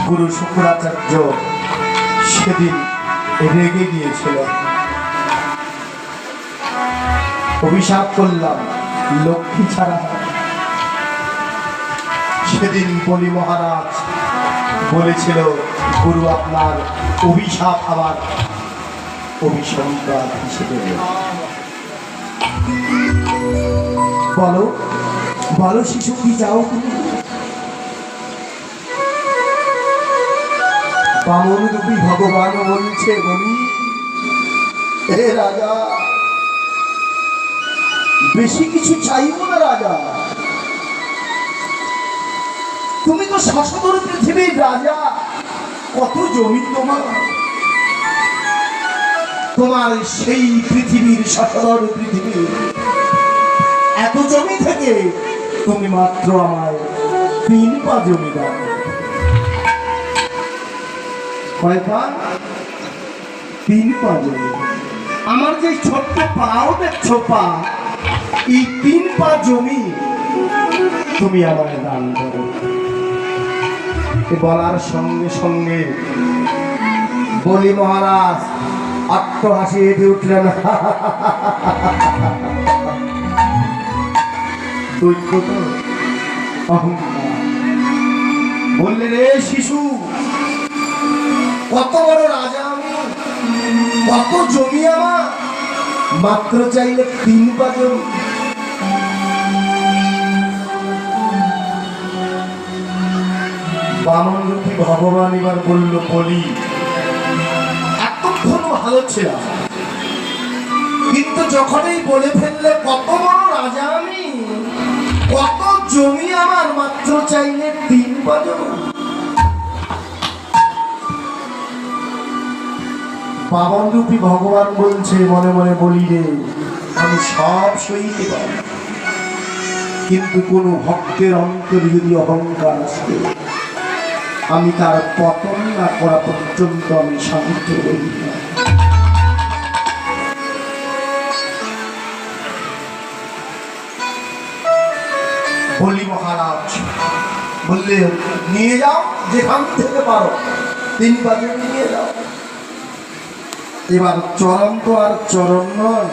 গুরু শুক্রাচার্য সেদিন রেগে গিয়েছিলেন। অভিশাপ করলাম লক্ষ্মী ছাড়া। সেদিন বলি মহারাজ বলেছিল গুরু আপনার অভিশাপ আবার অভিসংবাদ হিসেবে। বলো বলো শিশু কি যাও তুমি? বামন রূপী ভগবান বলছে বলি হে রাজা, বেশি কিছু চাইব না রাজা, তুমি তো শশধর পৃথিবীর রাজা, কত জমি তোমার, তোমার সেই পৃথিবীর শশধর পৃথিবীর এত জমি থেকে তুমি মাত্র আমায় 3 পা জমি দাও। কয় পা? 3 পা জমি। আমার যে ছোট্ট পাও দেখছো পা, এই 3 পা জমি তুমি আমায় দান করো। বলার সঙ্গে সঙ্গে বলি মহারাজ অট্টহাসি হেঁটে উঠলেন। বললে রে শিশু, কত বড় রাজা আমি, কত জমি আমার, মাত্র চাইলে 3 পা জমি। বামন রূপী ভগবান এবার বলল বলি এতক্ষণ ভালো ছিল, কিন্তু যখনই বলে ফেললে কত বড় রাজা আমি, কত জমি আমার, মাত্র চাইলে 3 পা জমি। বামন রূপী ভগবান বলছে মনে মনে বলি রে, আমি সব সইতে পারি, কিন্তু কোন ভক্তের অন্তরে যদি অহংকার আসে, আমি তার পতন না করা পর্যন্ত আমি শান্ত হই না। বলি মহারাজ বললে নিয়ে যাও, যেখান থেকে পারো 3 পা জমি নিয়ে যাও। এবার চরণ তো আর চরণ নয়,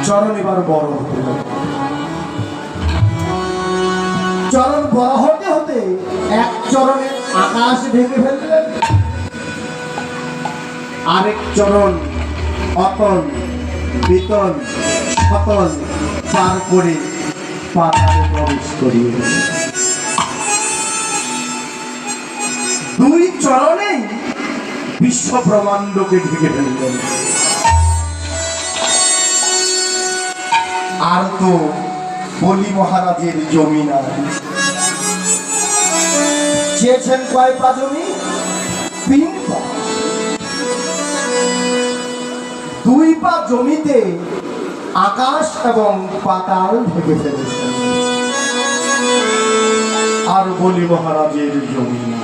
চরণ এবার বড় হতে হবে। চরণ বড় হতে হতে এক চরণে আকাশ ঢেকে ফেললেন, আরেক চরণ অতল বেতন সতল পার করে পাতালে প্রবেশ করিয়ে। 2 চরণেই বিশ্ব ব্রহ্মাণ্ডকে ঢেকে ফেললেন। আর তো বলি মহারাজের জমি না, চেয়েছেন কয় পা জমি? 3 পা। 2 পা জমিতে আকাশ এবং পাতাল ঢেকে ফেলেছেন, আর বলি মহারাজের জমি না।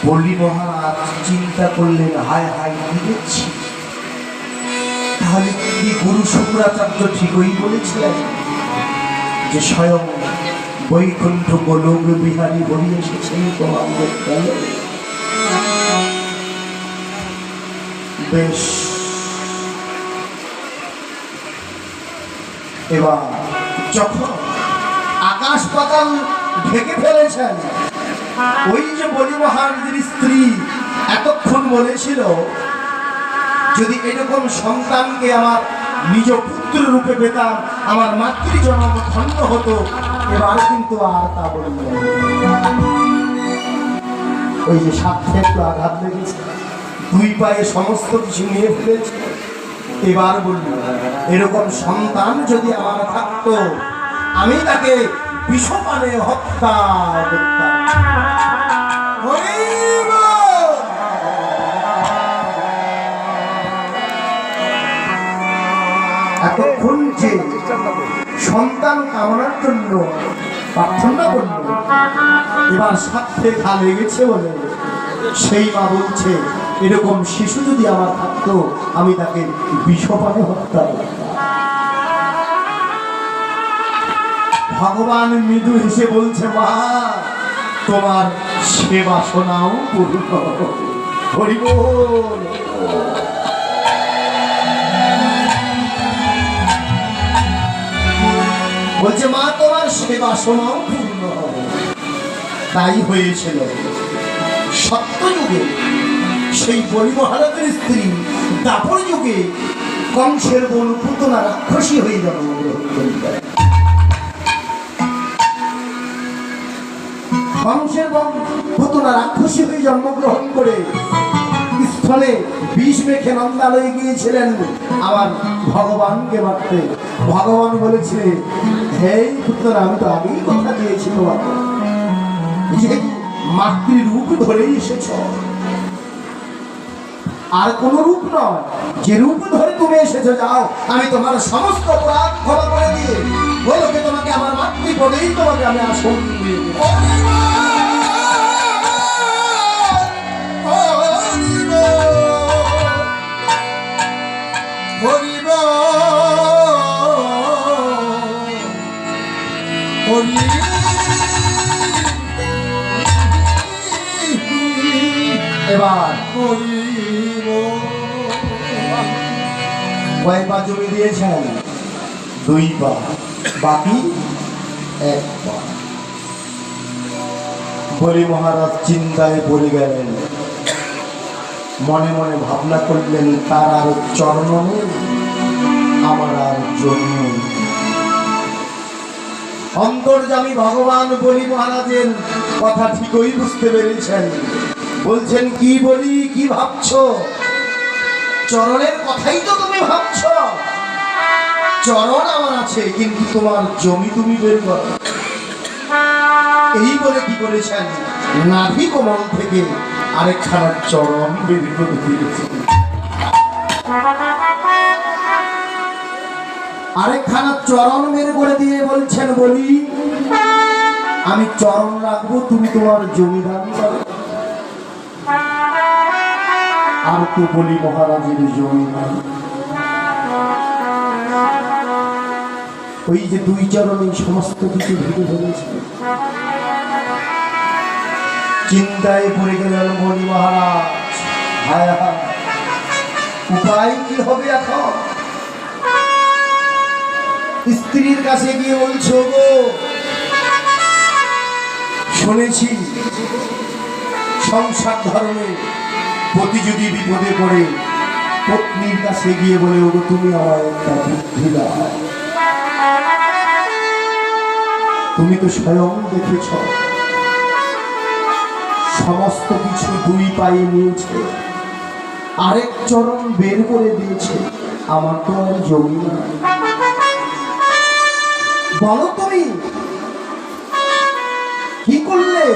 বলি মহারাজ চিন্তা করলেন, হায় হায় কি দেখছি, তাহলে কি গুরু শুক্রাচার্য ঠিকই বলেছিলেন যে স্বয়ং বৈকুণ্ঠ গোলক বিহারী বলি এসেছেন তোমাদের কালে? বেশ, এবার যখন আকাশ পাতাল ঢেকে ফেলেছেন, ওই যে বলি মহারাজের স্ত্রী এতক্ষণ বলেছিল যদি এরকম সন্তানকে আমার নিজ পুত্র রূপে পেতাম, আমার মাতৃজন্ম ধন্য হতো, এবার কিন্তু আর তা বলল। ওই যে সাথে একটু আঘাত লেগেছে, 2 পায়ে সমস্ত কিছু নিয়ে ফেলেছে, এবার বলল এরকম সন্তান যদি আমার থাকতো, আমি তাকে বিষপানে হত্যা করতাম। এতক্ষণ যে সন্তান কামনার জন্য প্রার্থনা করল, এবার সাথে খা লেগেছে বলে সেই মা বলছে এরকম শিশু যদি আমার থাকতো, আমি তাকে বিষপানে হত্যা করতাম। ভগবান মৃদু হেসে বলছে, মা তোমার সে বাসনাও পূর্ণ হরি বল। বলছে মা তোমার সে বাসনাও পূর্ণ হবে। তাই হয়েছিল সত্যযুগে সেই বলি মহারাজের স্ত্রী দাপর যুগে কংসের বোন পুতনা রাক্ষসী হয়ে জন্মগ্রহণ করিলেন। কংসের বোন পুতনা রাক্ষসী হয়ে জন্মগ্রহণ করে স্থলে বিষ মেখে নন্দালয়ে গিয়েছিলেন আমার ভগবানকে মারতে। ভগবান বলেছিলেন, হে পুতনা, আমি তো আগেই কথা দিয়েছি তোমাকে, যেহেতু মাতৃরূপ ধরেই এসেছ, আর কোন রূপ নয়, যে রূপ ধরে তুমি এসেছো, যাও আমি তোমার সমস্ত অপরাধ ক্ষমা করে দিয়ে বলোকে তোমাকে আমার মাতৃপদেই তোমাকে আমি আসন দিয়ে দেব। এবার কয় পা জমি দিয়েছেন? 2 পা, বাকি 1 পা। বলি মহারাজ চিন্তায় পড়ে গেলেন, মনে মনে ভাবনা করলেন, তার আর চরণ নেই, আমার আর জমি নেই। অন্তর্যামী ভগবান বলি মহারাজের কথা ঠিকই বুঝতে পেরেছেন। বলছেন, কি বলি, কি ভাবছো? চরণের কথাই তো তুমি ভাবছো। চরণ আমার আছে, কিন্তু তোমার জমি তুমি বের করো। এই বলে কি করেছেন, নাভি কোমল থেকে আরেকখানা চরণ বের করে দিয়েছেন। আরেকখানা চরণ বের করে দিয়ে বলছেন, বলি আমি চরণ রাখবো, তুমি তোমার জমি দান করো। আর তো বলি মহারাজের জমি নাই। ওই যে 2 চরণে সমস্ত কিছু ভেঙে ফেলেছে। চিন্তায় পড়ে গেলেন বলি মহারাজ, হায় হায়, উপায় কি হবে এখন? স্ত্রীর কাছে গিয়ে বলছো, গো শুনেছি সংসার ধর্মে পতি যদি বিপদে পড়ে পত্নীর কাছে গিয়ে বলে, ওগো তুমি আমার একটা বুদ্ধি দাও। তুমি তো স্বয়ং দেখেছ সমস্ত কিছু 2 পায়ে নিয়েছে, আরেক চরণ বের করে দিয়েছে, আমার তো আর জমি না। বলো তুমি কি করলে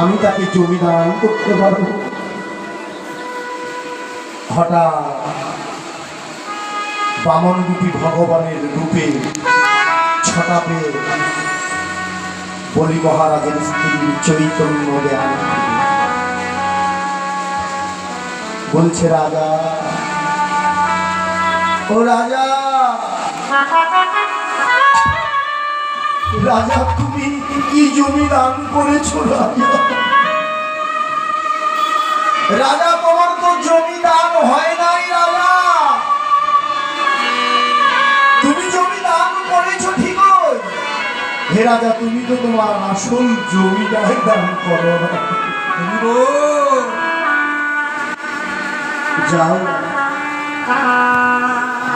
আমি তাকে জমি দান করতে পারবো? হঠাৎ বামন রূপী ভগবানের রূপে ছটা পেয়ে বলি মহারাজের স্ত্রীর চৈতন্য দেয়। বলছে, রাজা, ও রাজা, রাজা তুমি কি জমি দান করেছো? রাজা তোমার তো জমি দান হয় নাই। রাজা তুমি জমি দান করেছো ঠিকই, হে রাজা তুমি তো তোমার আসল জমিটাই দান করো না। যাও,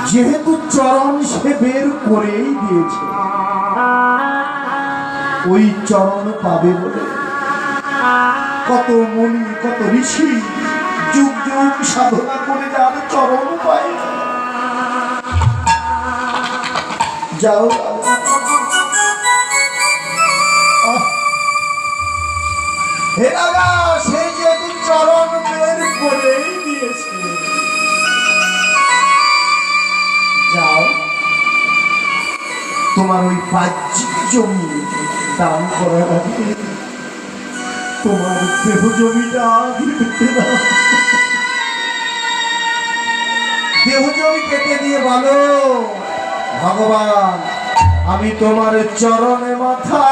যেহেতু চরণ সে বের করেই দিয়েছে, ওই চরণ পাবে বলে কত মুনি, কত ঋষি যুগ যুগ সাধনা করে যার চরণ পায়। যাও, হে রাজা, সেই যেহেতু চরণ বের করেই দিয়েছে, যাও তোমার ওই বাহ্যিক জমি দান করার আগে তোমার দেহ জমিটা কেটে দাও। দেহ জমি কেটে দিয়ে বলো, ভগবান আমি তোমার চরণে মাথা